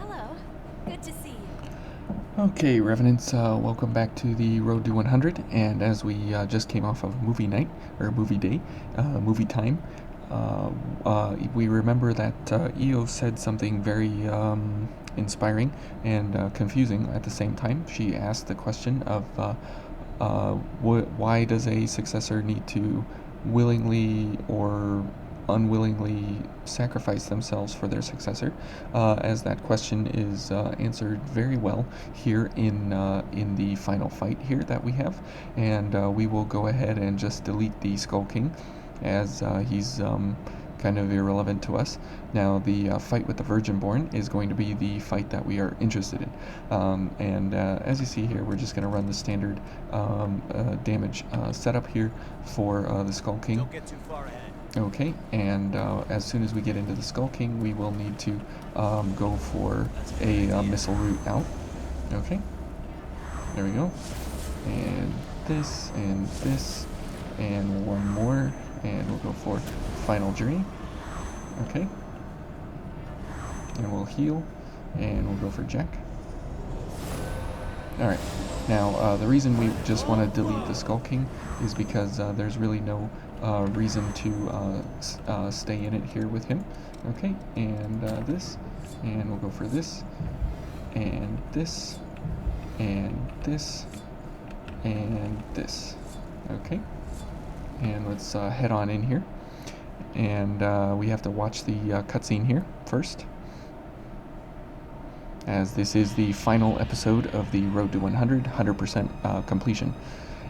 Hello. Good to see you. Okay, Revenants, welcome back to the Road to 100. And as we just came off of movie night, or movie day, movie time, we remember that Io said something very inspiring and confusing at the same time. She asked the question of why does a successor need to willingly or unwillingly sacrifice themselves for their successor, as that question is answered very well here in the final fight here that we have, and we will go ahead and just delete the Skull King, as he's kind of irrelevant to us. Now the fight with the Virginborn is going to be the fight that we are interested in, and as you see here, we're just going to run the standard damage setup here for the Skull King. Don't get too far ahead. Okay, and as soon as we get into the Skull King, we will need to go for a missile route out. Okay, there we go. And this, and one more, and we'll go for Final Journey. Okay, and we'll heal, and we'll go for Jack. Alright, now the reason we just want to delete the Skull King is because there's really no reason to stay in it here with him. Okay, and this, and we'll go for this, and this, and this, and this. Okay, and let's head on in here, and we have to watch the cutscene here first, as this is the final episode of the Road to 100% completion,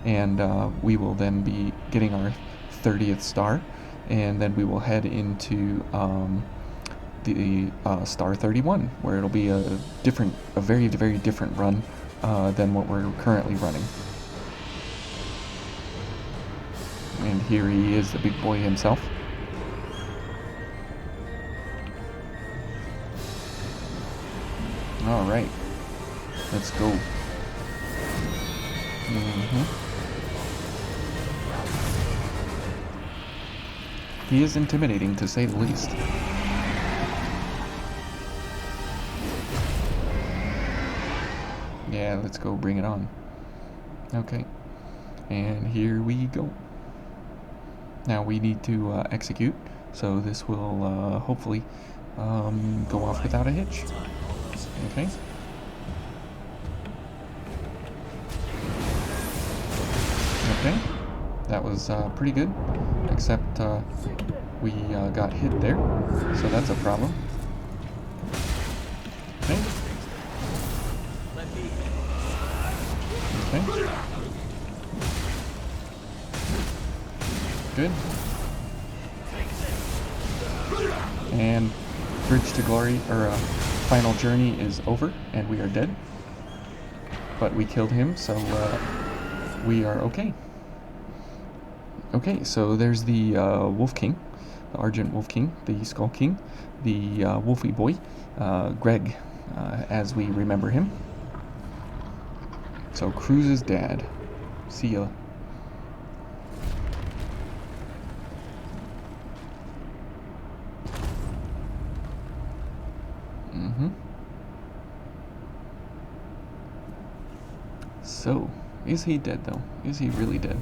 and we will then be getting our 30th star, and then we will head into the star 31, where it'll be a very, very different run than what we're currently running. And here he is, the big boy himself. All right, let's go. He is intimidating, to say the least. Yeah, let's go bring it on. Okay, and here we go. Now we need to execute, so this will hopefully go off without a hitch. Okay. Okay, that was pretty good, except we got hit there, so that's a problem. Okay. Okay. Good. And Bridge to Glory, or Final Journey is over, and we are dead. But we killed him, so we are okay. Okay, so there's the Wolf King, the Argent Wolf King, the Skull King, the Wolfie Boy, Greg, as we remember him. So Cruz's dad. See ya. So, is he dead though? Is he really dead?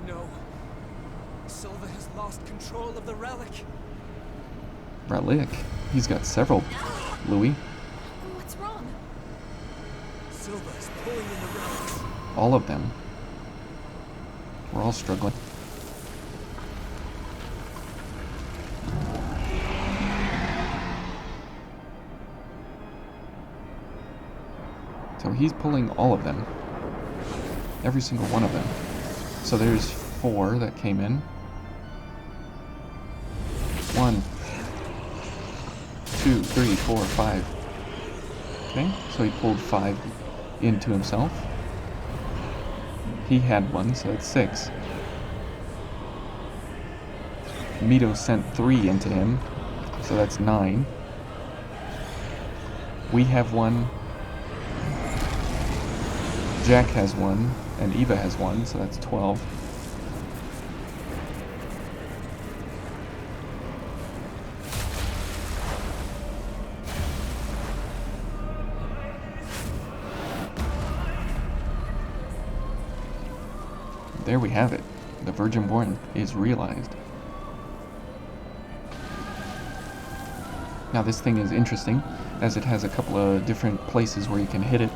No. Silva has lost control of the relic. Relic? He's got several, Louis. What's wrong? Silva is pulling in the relics. All of them. We're all struggling. So he's pulling all of them. Every single one of them. So there's 4 that came in. 1, 2, 3, 4, 5. Okay, so he pulled 5 into himself. He had 1, so that's 6. Mito sent 3 into him, so that's 9. We have 1. Jack has 1, and Eva has 1, so that's 12. there we have it. The Virgin Born is realized. Now this thing is interesting, as it has a couple of different places where you can hit it.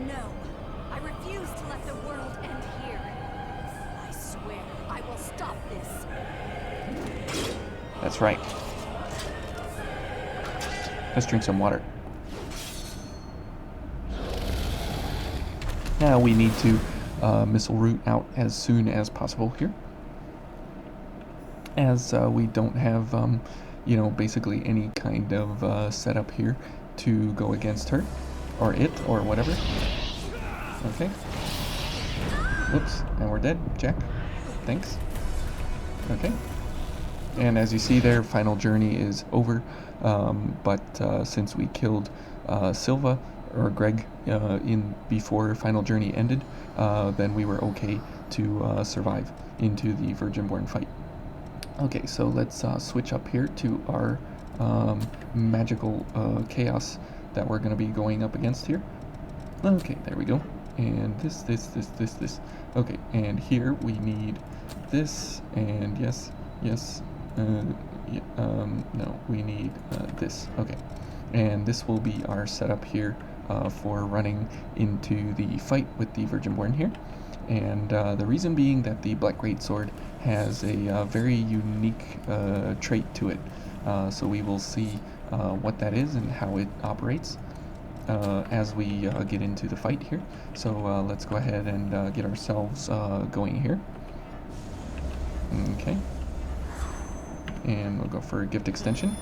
No, I refuse to let the world end here. I swear I will stop this. That's right. Let's drink some water. Now we need to missile root out as soon as possible here, as we don't have, you know, basically any kind of setup here to go against her, or it, or whatever. Okay. Whoops, and we're dead. Jack, thanks. Okay. And as you see there, Final Journey is over, but since we killed Silva, or Greg, in before Final Journey ended, then we were okay to survive into the Virgin Born fight. Okay, so let's switch up here to our magical chaos that we're going to be going up against here. Okay, there we go. And this. Okay, and here we need this, and yes, no, we need this. Okay, and this will be our setup here for running into the fight with the Virgin Born here. And the reason being that the Black Greatsword has a very unique trait to it. So we will see what that is and how it operates as we get into the fight here. So let's go ahead and get ourselves going here. Okay. And we'll go for a gift extension.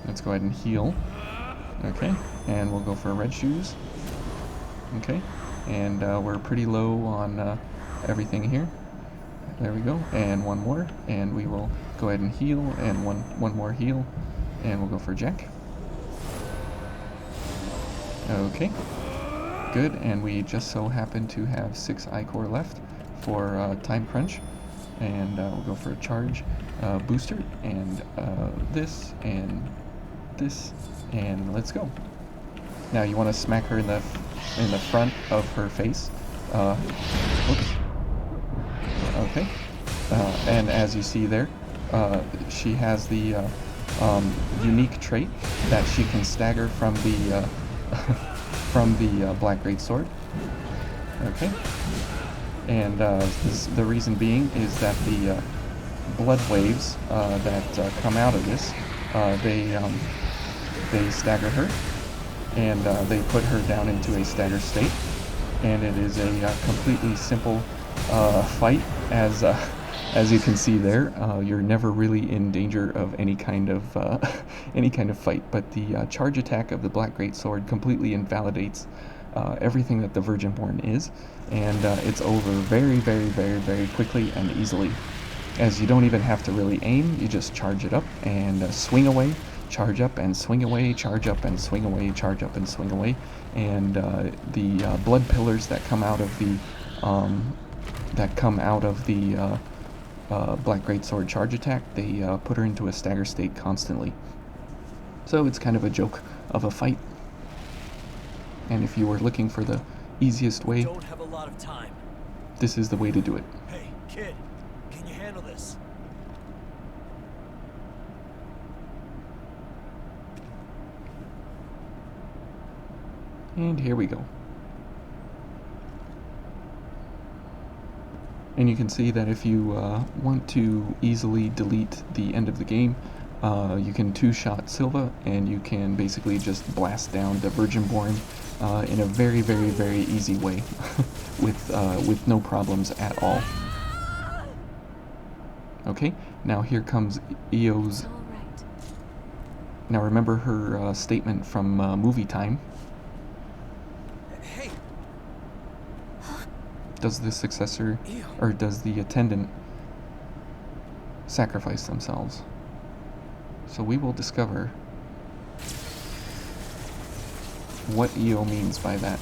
Let's go ahead and heal. Okay, and we'll go for red shoes. Okay, and we're pretty low on everything here. There we go, and one more, and we will go ahead and heal, and one more heal, and we'll go for Jack. Okay, good, and we just so happen to have 6 iCore left for time crunch, and we'll go for a charge booster, and this, and let's go. Now you want to smack her in the front of her face. Whoops. Okay. And as you see there, she has the unique trait that she can stagger from the Black Greatsword. Okay. And the reason being is that the blood waves that come out of this, they stagger her, and they put her down into a stagger state, and it is a completely simple fight. As you can see there, you're never really in danger of any kind of fight, but the charge attack of the Black Greatsword completely invalidates everything that the Virgin Born is, and it's over very, very, very, very quickly and easily, as you don't even have to really aim. You just charge it up and swing away, charge up and swing away, charge up and swing away, charge up and swing away, and the blood pillars that come out of the Black Greatsword charge attack, they put her into a stagger state constantly. So it's kind of a joke of a fight. And if you were looking for the easiest way, Don't have a lot of time. this is the way to do it. Hey, kid, can you handle this? And here we go. And you can see that if you want to easily delete the end of the game, you can two-shot Silva, and you can basically just blast down the Virgin Born in a very, very, very easy way with no problems at all. Okay, now here comes Io's. All right. Now remember her statement from movie time. Hey, Does the successor, Io. or does the attendant sacrifice themselves? So we will discover what Io means by that.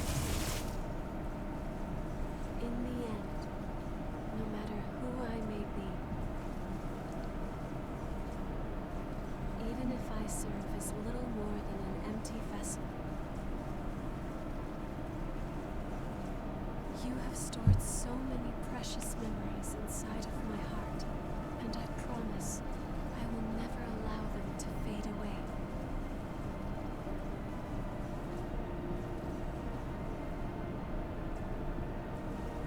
In the end, no matter who I may be, even if I serve as little You have stored so many precious memories inside of my heart, and I promise I will never allow them to fade away.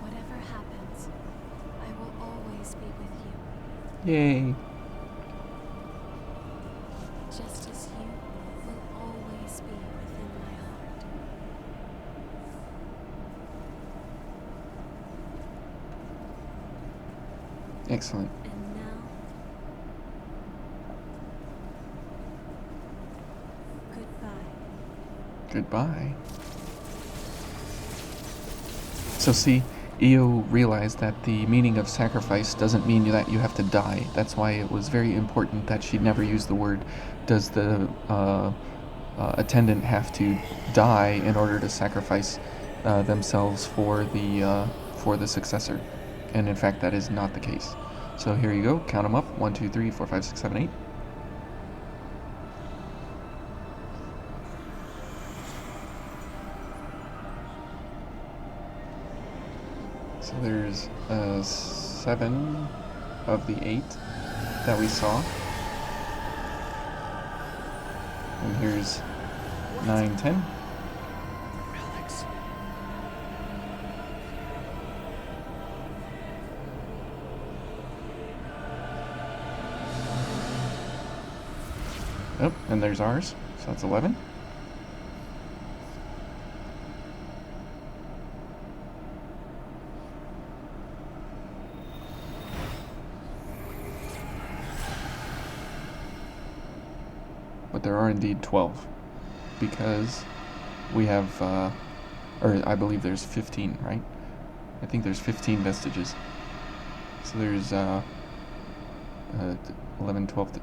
Whatever happens, I will always be with you, Yay. just as you will always be within my heart. Excellent. And now, goodbye. Goodbye. So see, Io realized that the meaning of sacrifice doesn't mean that you have to die. That's why it was very important that she never used the word, does the attendant have to die in order to sacrifice themselves for the successor. And in fact, that is not the case. So here you go, count them up, 1, 2, 3, 4, 5, 6, 7, 8. So there's 7 of the 8 that we saw. And here's 9, 10. Relics. Oh, and there's ours. So that's 11. But there are indeed 12, because we have, or I believe there's 15, right? I think there's 15 vestiges. So there's 11, 12,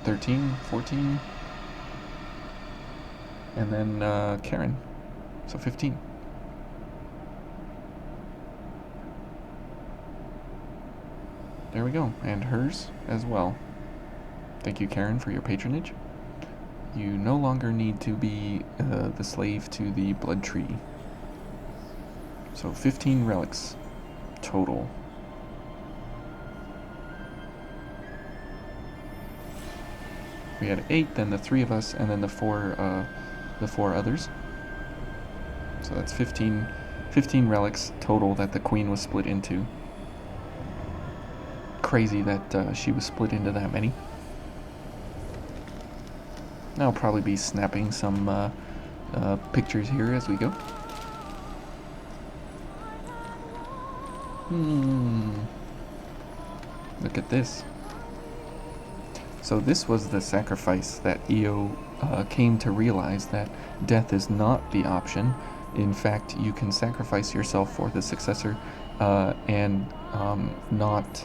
13, 14, and then Karen, so 15. There we go, and hers as well. Thank you, Karen, for your patronage. You no longer need to be the slave to the blood tree. So 15 relics total. We had 8, then the 3 of us, and then the 4 others. So that's 15 relics total that the queen was split into. Crazy that she was split into that many. I'll probably be snapping some pictures here as we go. Look at this. So this was the sacrifice that Io came to realize, that death is not the option. In fact, you can sacrifice yourself for the successor and not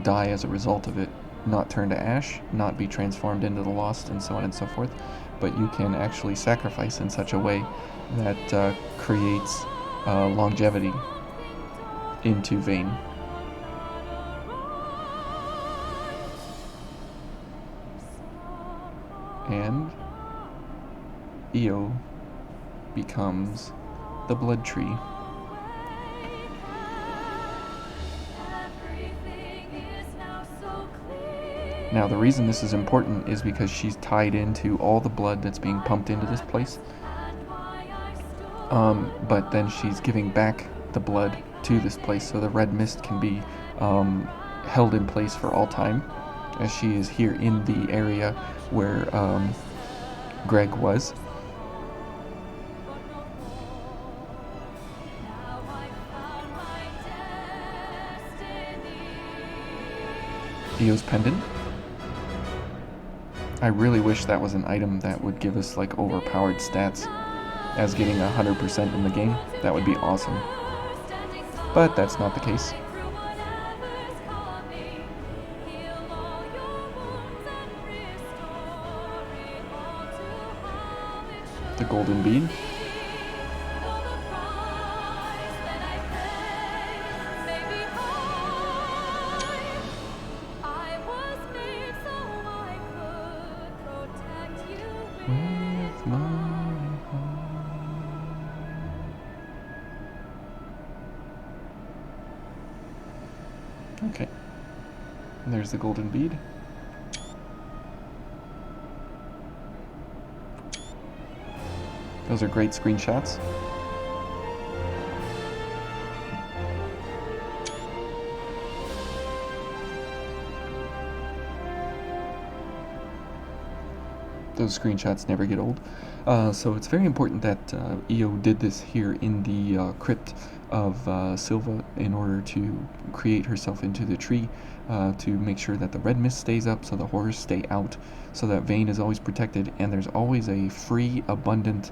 die as a result of it. Not turn to ash, not be transformed into the lost, and so on and so forth, but you can actually sacrifice in such a way that creates longevity into Vayne. And Io becomes the blood tree. Now, the reason this is important is because she's tied into all the blood that's being pumped into this place. But then she's giving back the blood to this place, so the red mist can be held in place for all time, as she is here in the area where Greg was. Io's pendant. I really wish that was an item that would give us like overpowered stats as getting 100% in the game. That would be awesome. But that's not the case. The golden bead. With my heart. Okay. And there's the golden bead. Those are great screenshots. Those screenshots never get old. So it's very important that Io did this here in the crypt of Silva in order to create herself into the tree, to make sure that the red mist stays up, so the horrors stay out, so that Vayne is always protected, and there's always a free, abundant,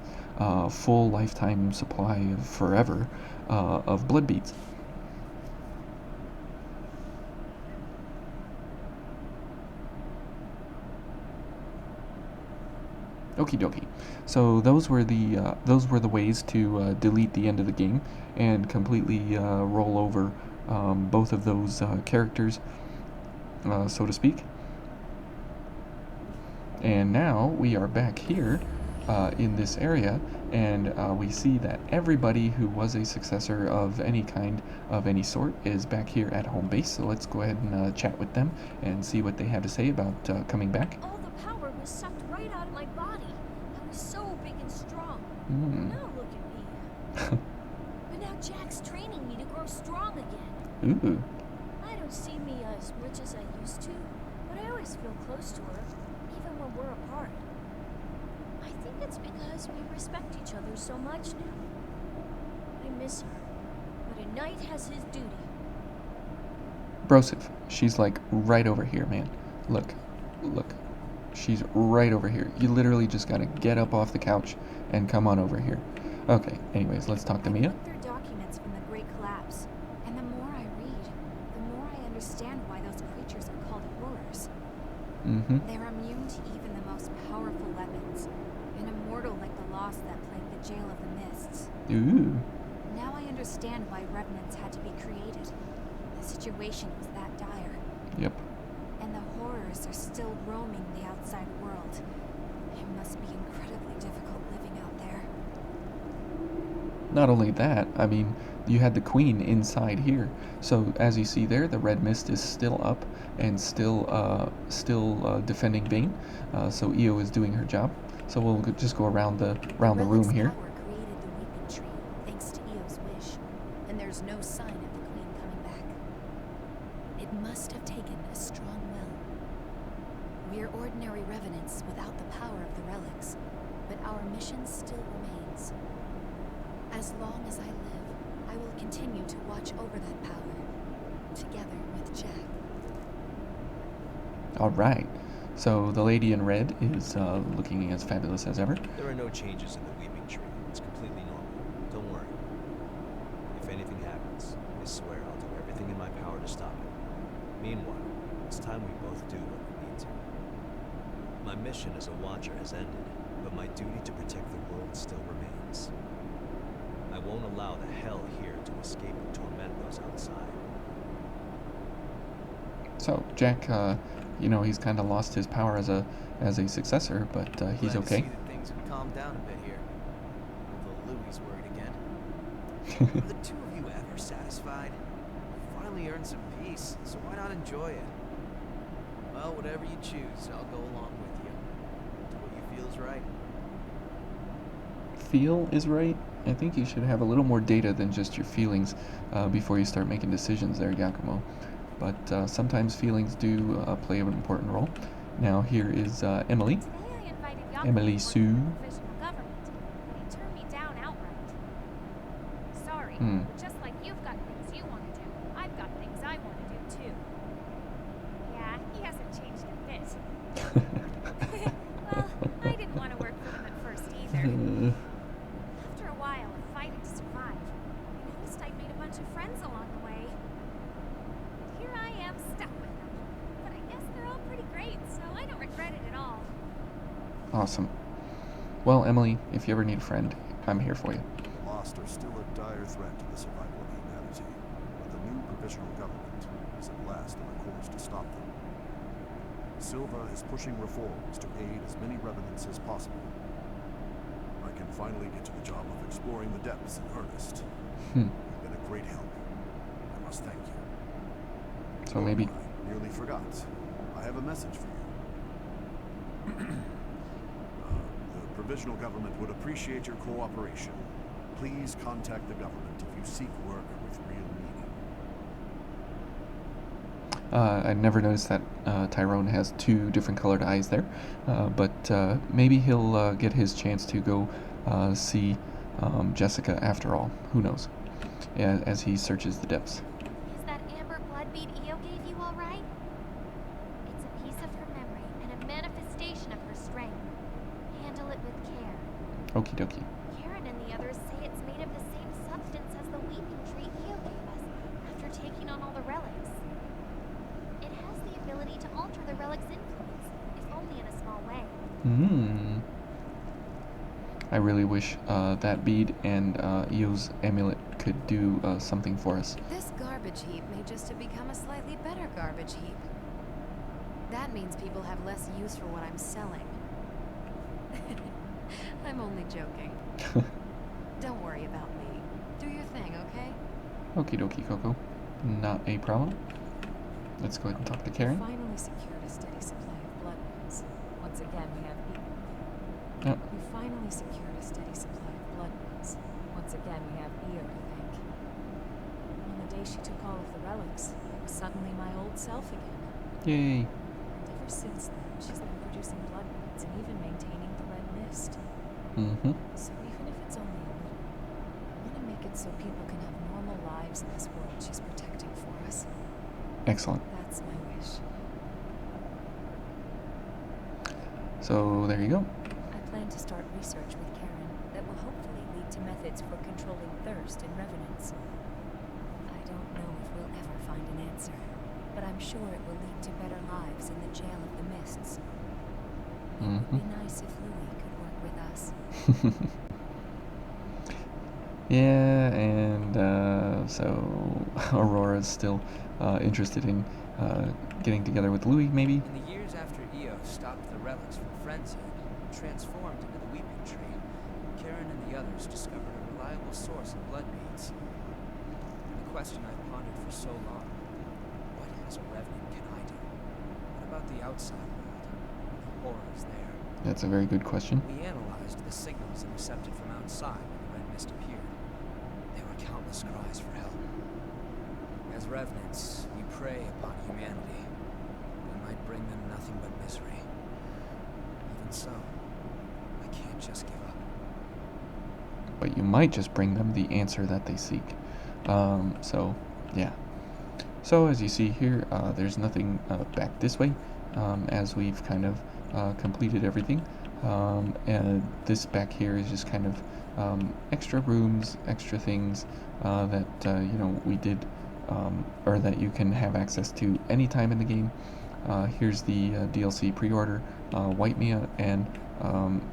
full lifetime supply of forever of blood beads. Okie dokie. So those were the ways to delete the end of the game and completely roll over both of those characters, so to speak. And now we are back here in this area, and we see that everybody who was a successor of any kind, of any sort, is back here at home base. So let's go ahead and chat with them and see what they have to say about coming back. All the power was sucked right out of my body. I was so big and strong. Now look at me. But now Jack's training me to grow strong again. Ooh. I don't see me as much as I used to, but I always feel close to her, even when we're apart. I think it's because we respect each other so much now. I miss her, but a knight has his duty. Broseph, she's like right over here, man. Look. She's right over here. You literally just gotta get up off the couch and come on over here. Okay, anyways, let's talk to Mia. I looked through documents from the Great Collapse, and the more I read, the more I understand why those creatures are called horrors. They're immune to even the most powerful weapons, and immortal like the lost that plagued the jail of the mists. Ooh. Now I understand why revenants had to be created. The situation was that dire. Yep. And the horrors are still roaming the outside world. It must be incredibly difficult living out there. Not only that, I mean, you had the queen inside here. So as you see there, the red mist is still up and still defending Vayne. So Io is doing her job. So we'll just go around the room here. Power created the weeping tree, thanks to Io's wish, and there's no sign of the queen coming back. It must have taken a strong will. We're ordinary revenants without the power of the relics, but our mission still remains. As long as I live, I will continue to watch over that power, together with Jack. All right. So the lady in red is looking as fabulous as ever. There are no changes in the weeping tree. It's completely normal. Don't worry. If anything happens, I swear I'll do everything in my power to stop it. Meanwhile, it's time we both do what we need to. My mission as a Watcher has ended, but my duty to protect the world still remains. I won't allow the hell here to escape and torment those outside. So Jack, you know, he's kind of lost his power as a successor, but he's Glad to okay. see that things have calmed down a bit here. Although Louie's worried again. Are the two of you ever satisfied? You finally earned some peace, so why not enjoy it? Well, whatever you choose, I'll go along with you. Do what you feel is right. Feel is right. I think you should have a little more data than just your feelings before you start making decisions there, Giacomo. But sometimes feelings do play an important role. Now here is Emily. Today I invited Jakob Emily to Sue. work for the provisional government, but he turned me down outright. Sorry, but just like you've got things you want to do, I've got things I want to do too. Yeah, he hasn't changed a bit. Well, I didn't want to work for him at first either. After a while of fighting to survive, I noticed I'd made a bunch of friends along the way. Here I am stuck with them. But I guess they're all pretty great, so I don't regret it at all. Awesome. Well, Emily, if you ever need a friend, I'm here for you. The lost are still a dire threat to the survival of humanity, but the new provisional government is at last on a course to stop them. Silva is pushing reforms to aid as many revenants as possible. I can finally get to the job of exploring the depths in earnest. You've been a great help. I must thank you. So maybe... I nearly forgot. I have a message for you. The provisional government would appreciate your cooperation. Please contact the government if you seek work with real meaning. I never noticed that Tyrone has 2 different colored eyes there, but maybe he'll get his chance to go see Jessica after all. Who knows? As he searches the depths. Is that amber blood bead Io gave you all right? It's a piece of her memory and a manifestation of her strength. Handle it with care. Okie dokie. Karen and the others say it's made of the same substance as the weeping tree Io gave us after taking on all the relics. It has the ability to alter the relic's influence, if only in a small way. I really wish that bead and Io's amulet could do something for us. This garbage heap may just have become a slightly better garbage heap. That means people have less use for what I'm selling. I'm only joking. Don't worry about me. Do your thing, okay? Okie dokie, Coco. Not a problem. Let's go ahead and talk to Karen. Finally secured a steady supply of blood wounds. Once again, we have Yep. We finally secured a steady supply of blood wounds. Once again, we have Io to thank. On the day she took all of the relics, I was suddenly my old self again. Yay. And ever since then, she's been producing blood wounds and even maintaining the red mist. Mm-hmm. So even if it's only a little, I want to make it so people can have normal lives in this world she's protecting for us. Excellent. That's my wish. So there you go. I plan to start research with Karen that will hopefully lead to methods for controlling thirst in revenants. I don't know if we'll ever find an answer, but I'm sure it will lead to better lives in the jail of the mists. It would be nice if Louis could work with us. Yeah, and so Aurora's still interested in getting together with Louis, maybe? In the years after Io stopped the relics from frenzy and transformed into the weeping tree, Karen and the others discovered a reliable source of blood beads. The question I've pondered for so long: what as a revenant can I do? What about the outside world? The horrors there? That's a very good question. We analyzed the signals intercepted from outside when the red mist appeared. There were countless cries for help. As revenants, we prey upon humanity. We might bring them nothing but misery. Even so, I can't just give up. But you might just bring them the answer that they seek. So, yeah. So, as you see here, there's nothing back this way, as we've kind of completed everything. And this back here is just kind of extra rooms, extra things that, you know, we did, or that you can have access to anytime in the game. Here's the DLC pre-order. White Mia and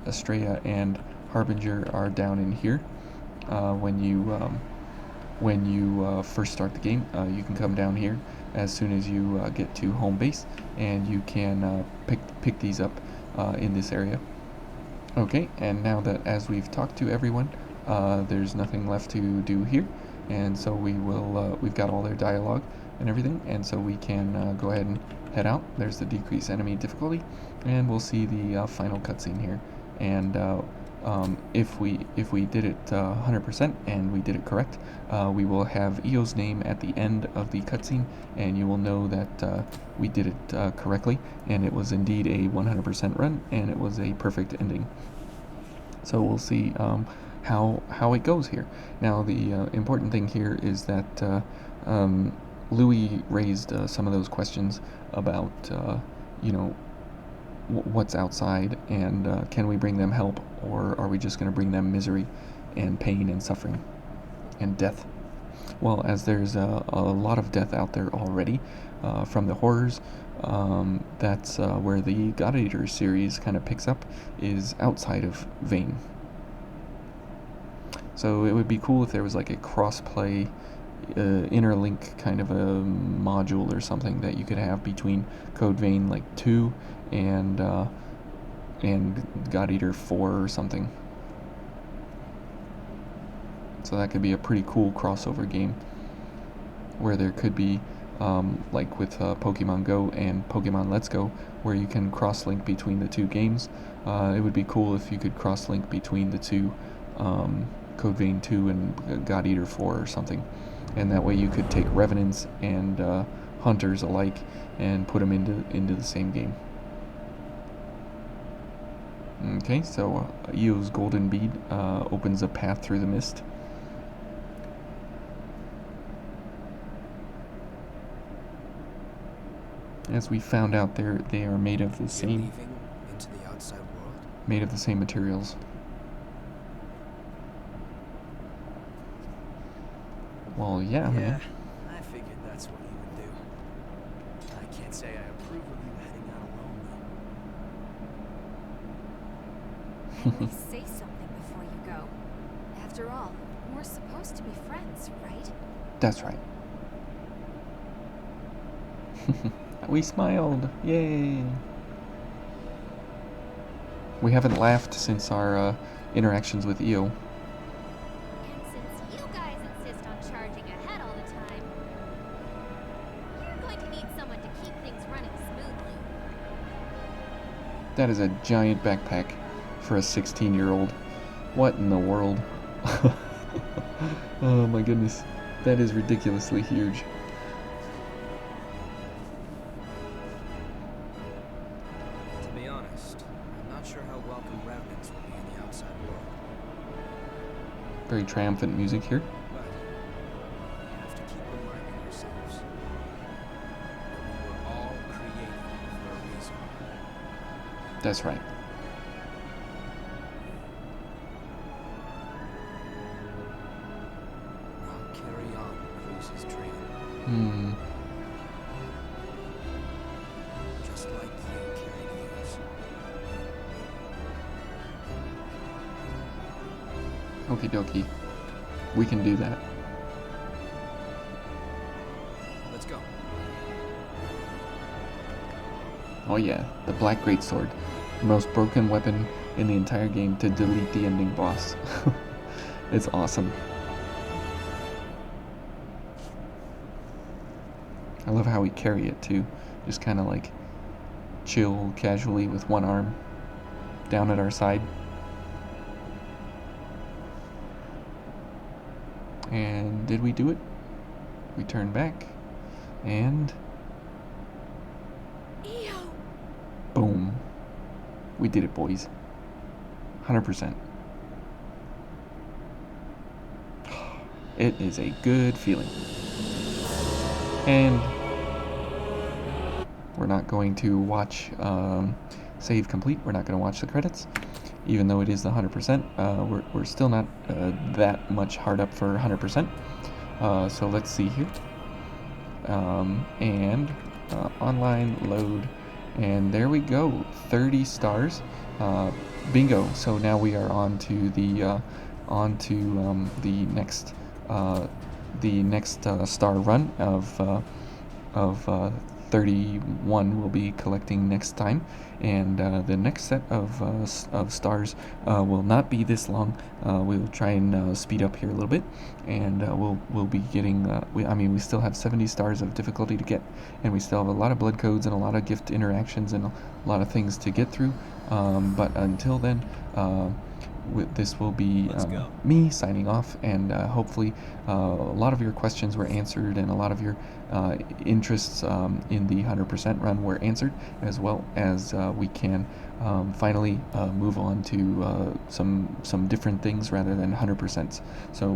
Estrella and Harbinger are down in here. When you first start the game, you can come down here as soon as you get to home base, and you can pick these up in this area. Okay, and now that as we've talked to everyone, there's nothing left to do here, and so we've got all their dialogue and everything, and so we can go ahead and head out. There's the decrease enemy difficulty, and we'll see the final cutscene here. And if we did it 100% and we did it correct, we will have Io's name at the end of the cutscene, and you will know that we did it correctly, and it was indeed a 100% run, and it was a perfect ending. So we'll see how it goes here. Now the important thing here is that Louis raised some of those questions about you know, what's outside, and can we bring them help, or are we just going to bring them misery and pain and suffering and death? Well, as there's a lot of death out there already from the horrors, that's where the God Eater series kind of picks up, is outside of Vane. So it would be cool if there was like a cross-play interlink kind of a module or something that you could have between Code Vein like 2 and God Eater 4 or something. So that could be a pretty cool crossover game where there could be like with Pokemon Go and Pokemon Let's Go, where you can cross-link between the two games. It would be cool if you could cross-link between the two, Code Vein 2 and God Eater 4 or something. And that way you could take Revenants and Hunters alike and put them into the same game. Okay, so Eo's Golden Bead opens a path through the mist. As we found out, they are made of the You're same leaving into the outside world? made of the same materials. Well, yeah, man. I figured that's what you would do. I can't say I approve of you heading out alone, though. At least say something before you go. After all, we're supposed to be friends, right? That's right. We smiled. Yay. We haven't laughed since our interactions with Eo. And since you guys insist on charging ahead all the time, you're going to need someone to keep things running smoothly. That is a giant backpack for a 16-year-old. What in the world? Oh my goodness. That is ridiculously huge. To be honest, I'm not sure how welcome revenants will be in the outside world. Very triumphant music here. But we have to keep reminding ourselves that we were all created for a reason. That's right. I'll carry on Cruz's dream, Hmm. just like you carried yours. Okie dokie. We can do that. Let's go. Oh yeah, the Black Greatsword. The most broken weapon in the entire game to delete the ending boss. It's awesome. I love how we carry it too. Just kind of like chill casually with one arm down at our side. And did we do it? We turn back and Eo! boom. We did it, boys. 100%. It is a good feeling. And we're not going to watch save complete. We're not going to watch the credits, even though it is the 100%. We're still not that much hard up for 100%. So let's see here. And online load. And there we go, 30 stars. Bingo. So now we are on to the next star run of 31 we'll be collecting next time, and the next set of stars will not be this long. We'll try and speed up here a little bit, and we'll be getting we still have 70 stars of difficulty to get, and we still have a lot of blood codes and a lot of gift interactions and a lot of things to get through, but until then this will be me signing off, and hopefully a lot of your questions were answered, and a lot of your interests in the 100% run were answered, as well as we can finally move on to some different things rather than 100%. So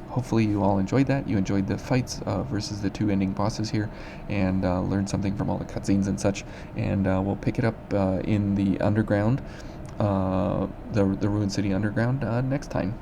hopefully you all enjoyed that. You enjoyed the fights versus the two ending bosses here, and learned something from all the cutscenes and such. And we'll pick it up in the underground. The Ruined City Underground next time.